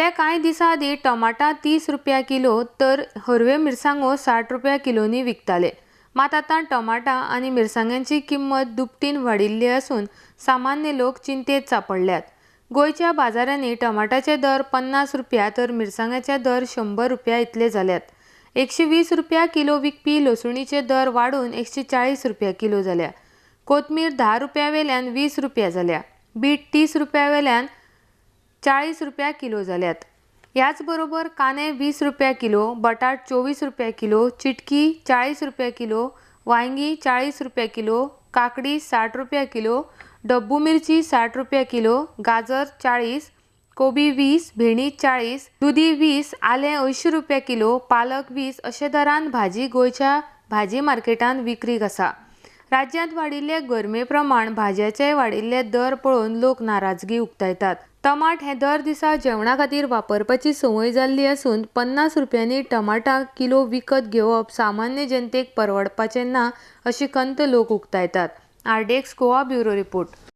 गेल्या कांय दिसां आदीं टमाटां 30 रुपया किलो तर हरव्यो मिरसांगो 60 रुपया किलोनी विकताले। मात आतां टमाटां आनी मिरसांग्यांची किंमत दुपटीन वाडिल्ली असून सामान्य लोक चिंतेत सांपडल्यात। गोंयच्या बाजारांनी टमाटाचे दर 50 रुपया तर मिरसांग्याचे दर 100 रुपया इतले जाल्यात। 120 रुपया किलो विकपी लसुणीचे दर वाढून 140 रुपया किलो जाल्या। कोथमीर 10 रुपया वेल्यान 20 रुपया जाल्या। बीट 30 रुपया वेल्यान 40 रुपया किलो जाल्यात। याच बरोबर कांदे 20 रुपया किलो, बटाट 24 रुपया किलो, चिटकी 40 रुपया किलो, वांगी 40 रुपया किलो, काकडी 60 रुपया किलो, डब्बू मिरची 60 रुपया किलो, गाजर 40, कोबी 20, भेंडी 40, दुधी 20, आलें 80 रुपया किलो, पालक 20 अशे दरान भाजी गोंयच्या भाजी मार्केटांत विक्रीक आसा। राज्यांत वाडिल्ले गरमे प्रमाण भाज्याचे वाडिल्ले दर पळोवन लोक नाराजगी उक्तायतात। टमाट हे दर दिसा जेवणा खातीर वापरपाची संवय जाल्ली असून 50 रुपयांनी टमाटां किलो विकत घेवप सामान्य जनतेक परवडपाचें ना अशी खंत लोक उक्तायतात। RDX Goa bureau report.